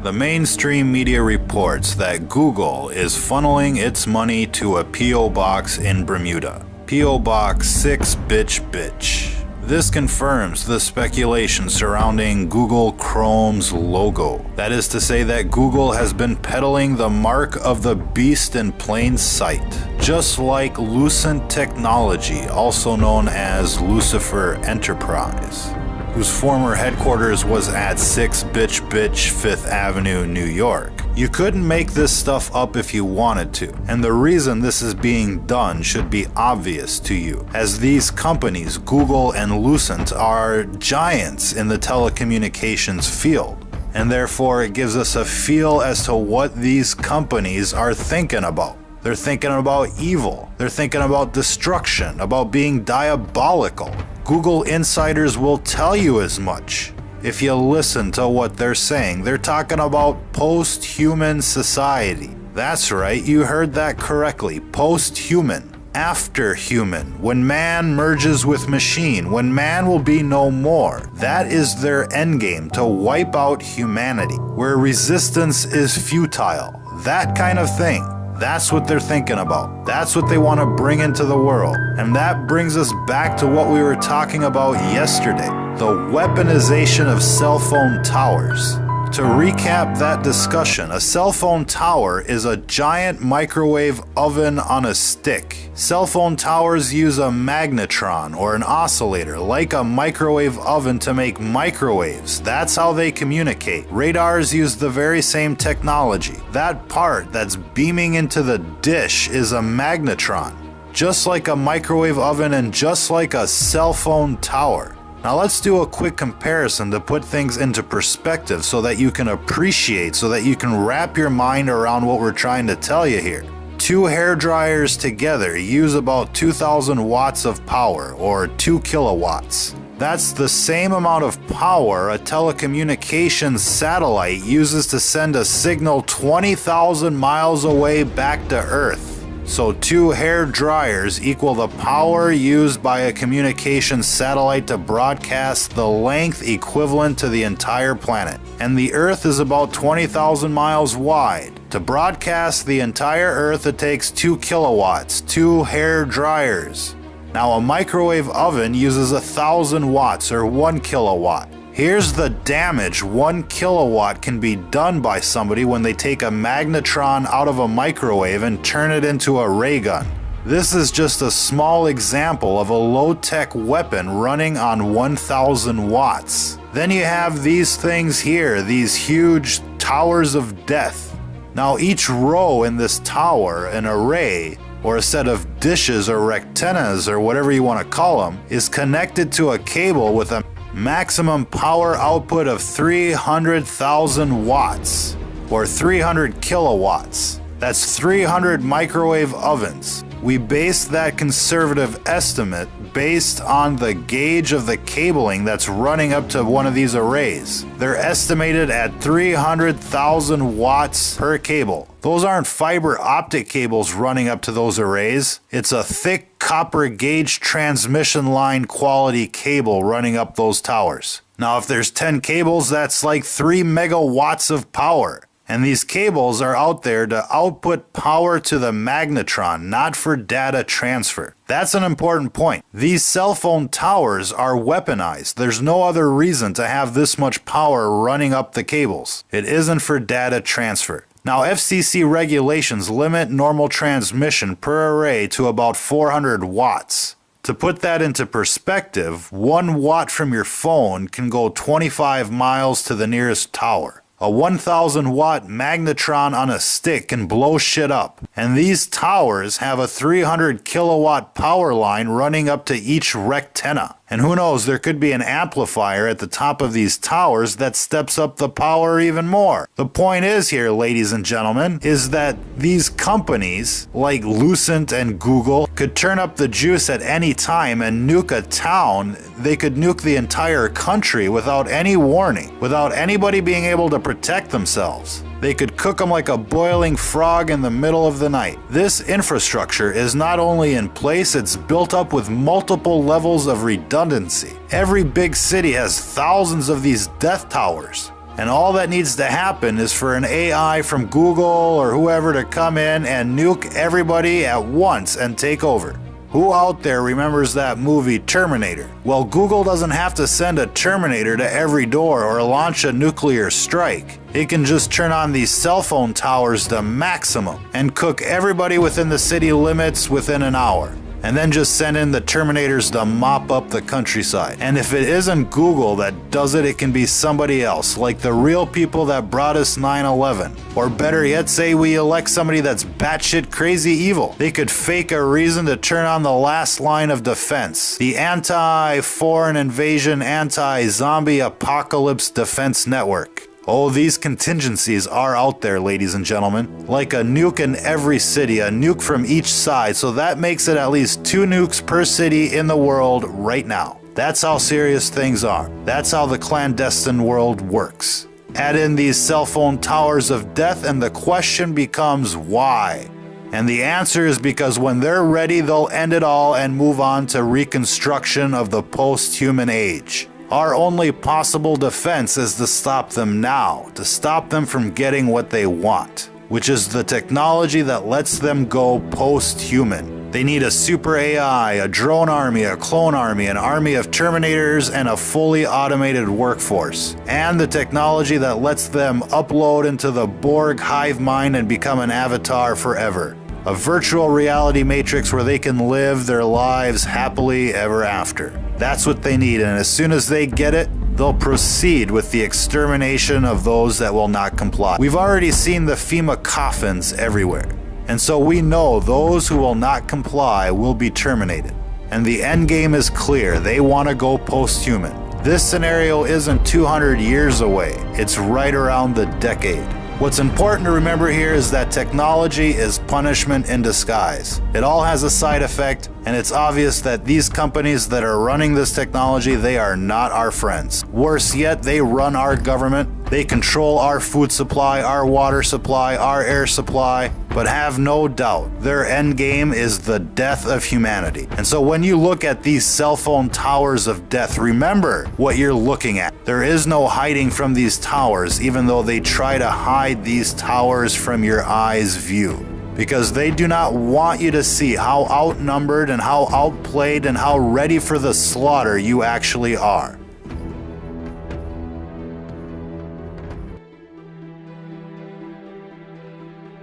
The mainstream media reports that Google is funneling its money to a P.O. box in Bermuda. P.O. Box 6 Bitch. This confirms the speculation surrounding Google Chrome's logo. That is to say that Google has been peddling the mark of the beast in plain sight. Just like Lucent Technology, also known as Lucifer Enterprise, whose former headquarters was at 6 Bitch 5th Avenue, New York. You couldn't make this stuff up if you wanted to, and the reason this is being done should be obvious to you, as these companies, Google and Lucent, are giants in the telecommunications field, and therefore it gives us a feel as to what these companies are thinking about. They're thinking about evil. They're thinking about destruction, about being diabolical. Google insiders will tell you as much. If you listen to what they're saying, they're talking about post-human society. That's right, you heard that correctly. Post-human. After human. When man merges with machine. When man will be no more. That is their endgame, to wipe out humanity. Where resistance is futile. That kind of thing. That's what they're thinking about. That's what they want to bring into the world. And that brings us back to what we were talking about yesterday. The weaponization of cell phone towers. To recap that discussion, a cell phone tower is a giant microwave oven on a stick. Cell phone towers use a magnetron or an oscillator like a microwave oven to make microwaves. That's how they communicate. Radars use the very same technology. That part that's beaming into the dish is a magnetron, just like a microwave oven and just like a cell phone tower. Now let's do a quick comparison to put things into perspective so that you can appreciate, so that you can wrap your mind around what we're trying to tell you here. 2 hair dryers together use about 2,000 watts of power, or 2 kilowatts. That's the same amount of power a telecommunications satellite uses to send a signal 20,000 miles away back to Earth. So 2 hair dryers equal the power used by a communications satellite to broadcast the length equivalent to the entire planet. And the Earth is about 20,000 miles wide. To broadcast the entire Earth, it takes 2 kilowatts, 2 hair dryers. Now a microwave oven uses 1,000 watts or 1 kilowatt. Here's the damage 1 kilowatt can be done by somebody when they take a magnetron out of a microwave and turn it into a ray gun. This is just a small example of a low-tech weapon running on 1,000 watts. Then you have these things here, these huge towers of death. Now each row in this tower, an array, or a set of dishes or rectennas or whatever you want to call them, is connected to a cable with a maximum power output of 300,000 watts, or 300 kilowatts. That's 300 microwave ovens. We based that conservative estimate based on the gauge of the cabling that's running up to one of these arrays. They're estimated at 300,000 watts per cable. Those aren't fiber optic cables running up to those arrays. It's a thick copper gauge transmission line quality cable running up those towers. Now, if there's 10 cables, that's like 3 megawatts of power. And these cables are out there to output power to the magnetron, not for data transfer. That's an important point. These cell phone towers are weaponized. There's no other reason to have this much power running up the cables. It isn't for data transfer. Now, FCC regulations limit normal transmission per array to about 400 watts. To put that into perspective, 1 watt from your phone can go 25 miles to the nearest tower. A 1,000 watt magnetron on a stick can blow shit up. And these towers have a 300 kilowatt power line running up to each rectenna. And who knows, there could be an amplifier at the top of these towers that steps up the power even more. The point is here, ladies and gentlemen, is that these companies like Lucent and Google could turn up the juice at any time and nuke a town. They could nuke the entire country without any warning, without anybody being able to protect themselves. They could cook them like a boiling frog in the middle of the night. This infrastructure is not only in place, it's built up with multiple levels of redundancy. Every big city has thousands of these death towers. And all that needs to happen is for an AI from Google or whoever to come in and nuke everybody at once and take over. Who out there remembers that movie Terminator? Well, Google doesn't have to send a Terminator to every door or launch a nuclear strike. It can just turn on these cell phone towers to maximum and cook everybody within the city limits within an hour. And then just send in the Terminators to mop up the countryside. And if it isn't Google that does it, it can be somebody else, like the real people that brought us 9/11. Or better yet, say we elect somebody that's batshit crazy evil. They could fake a reason to turn on the last line of defense, the anti-foreign invasion, anti-zombie apocalypse defense network. Oh, these contingencies are out there, ladies and gentlemen. Like a nuke in every city, a nuke from each side, so that makes it at least 2 nukes per city in the world right now. That's how serious things are. That's how the clandestine world works. Add in these cell phone towers of death and the question becomes why? And the answer is because when they're ready, they'll end it all and move on to reconstruction of the post-human age. Our only possible defense is to stop them now, to stop them from getting what they want, which is the technology that lets them go post-human. They need a super AI, a drone army, a clone army, an army of Terminators, and a fully automated workforce. And the technology that lets them upload into the Borg hive mind and become an avatar forever. A virtual reality matrix where they can live their lives happily ever after. That's what they need, and as soon as they get it, they'll proceed with the extermination of those that will not comply. We've already seen the FEMA coffins everywhere, and so we know those who will not comply will be terminated. And the end game is clear. They want to go post-human. This scenario isn't 200 years away. It's right around the decade. What's important to remember here is that technology is punishment in disguise. It all has a side effect, and it's obvious that these companies that are running this technology, they are not our friends. Worse yet, they run our government. They control our food supply, our water supply, our air supply, but have no doubt their end game is the death of humanity. And so when you look at these cell phone towers of death, remember what you're looking at. There is no hiding from these towers, even though they try to hide these towers from your eye's view. Because they do not want you to see how outnumbered and how outplayed and how ready for the slaughter you actually are.